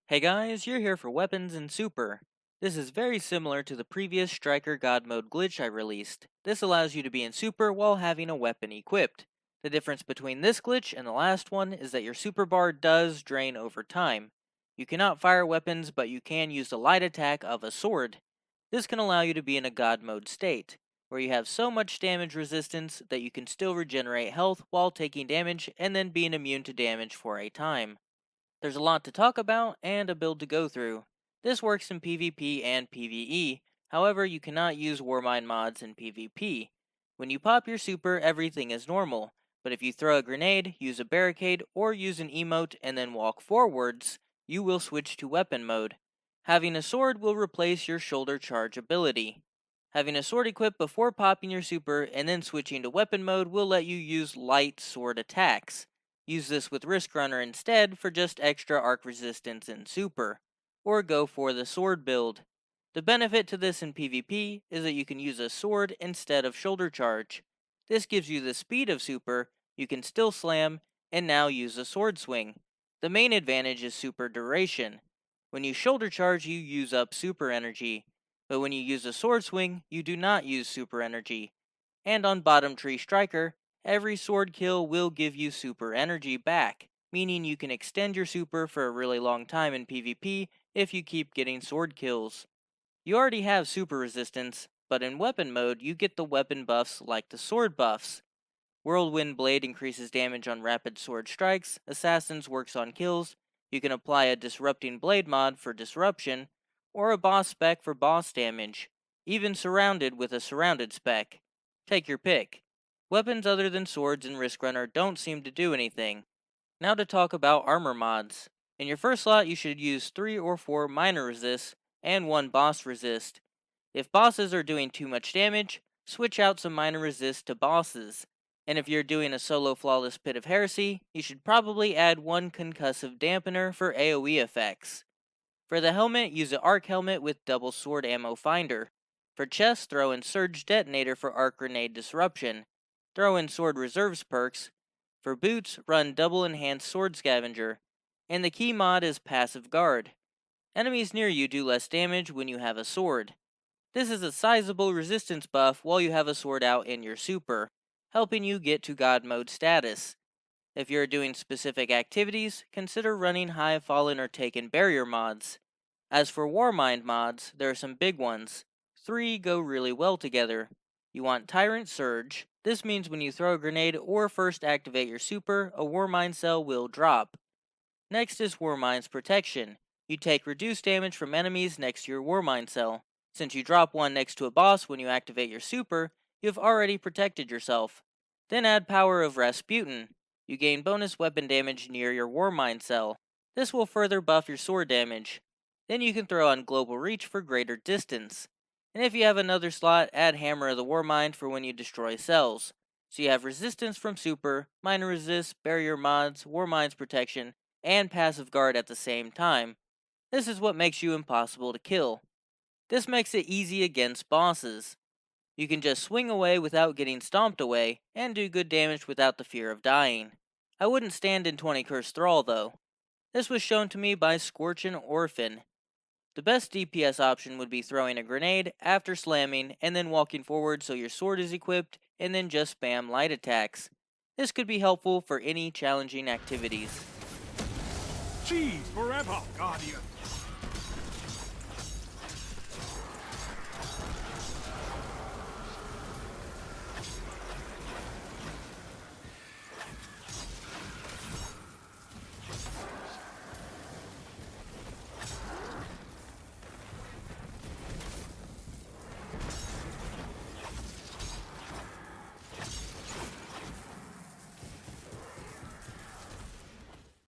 Hey guys, you're here for Weapons and Super. This is very similar to the previous Striker God Mode glitch I released. This allows you to be in Super while having a weapon equipped. The difference between this glitch and the last one is that your Super bar does drain over time. You cannot fire weapons, but you can use the light attack of a sword. This can allow you to be in a God Mode state, where you have so much damage resistance that you can still regenerate health while taking damage and then being immune to damage for a time. There's a lot to talk about and a build to go through. This works in PvP and PvE, however you cannot use Warmind mods in PvP. When you pop your super, everything is normal, but if you throw a grenade, use a barricade, or use an emote and then walk forwards, you will switch to weapon mode. Having a sword will replace your shoulder charge ability. Having a sword equipped before popping your super and then switching to weapon mode will let you use light sword attacks. Use this with riskrunner instead for just extra arc resistance and super, or go for the sword build. The benefit to this in PvP is that you can use a sword instead of shoulder charge. This gives you the speed of super, you can still slam, and now use a sword swing. The main advantage is super duration. When you shoulder charge, you use up super energy, but when you use a sword swing, you do not use super energy. And on bottom tree striker, every sword kill will give you super energy back, meaning you can extend your super for a really long time in PvP if you keep getting sword kills. You already have super resistance, but in weapon mode you get the weapon buffs like the sword buffs. Whirlwind Blade increases damage on rapid sword strikes, Assassins works on kills, you can apply a Disrupting Blade mod for disruption, or a boss spec for boss damage, even surrounded with a surrounded spec. Take your pick. Weapons other than swords and riskrunner don't seem to do anything. Now to talk about armor mods. In your first slot you should use 3 or 4 minor resists and 1 boss resist. If bosses are doing too much damage, switch out some minor resists to bosses. And if you're doing a solo flawless pit of heresy, you should probably add 1 concussive dampener for AoE effects. For the helmet, use an arc helmet with double sword ammo finder. For chest, throw in surge detonator for arc grenade disruption. Throw in sword reserves perks. For boots, run double enhanced sword scavenger. And the key mod is passive guard. Enemies near you do less damage when you have a sword. This is a sizable resistance buff while you have a sword out in your super, helping you get to God mode status. If you're doing specific activities, consider running High Fallen or Taken barrier mods. As for Warmind mods, there are some big ones. 3 go really well together. You want Tyrant Surge. This means when you throw a grenade or first activate your super, a Warmind cell will drop. Next is Warmind's Protection. You take reduced damage from enemies next to your Warmind cell. Since you drop one next to a boss when you activate your super, you have already protected yourself. Then add Power of Rasputin. You gain bonus weapon damage near your Warmind cell. This will further buff your sword damage. Then you can throw on Global Reach for greater distance. And if you have another slot, add Hammer of the Warmind for when you destroy cells. So you have resistance from super, minor resist, barrier mods, Warmind's protection, and passive guard at the same time. This is what makes you impossible to kill. This makes it easy against bosses. You can just swing away without getting stomped away, and do good damage without the fear of dying. I wouldn't stand in 20 Curse Thrall though. This was shown to me by Scorchin Orphan. The best DPS option would be throwing a grenade after slamming and then walking forward so your sword is equipped and then just spam light attacks. This could be helpful for any challenging activities. Cheese forever, Guardian!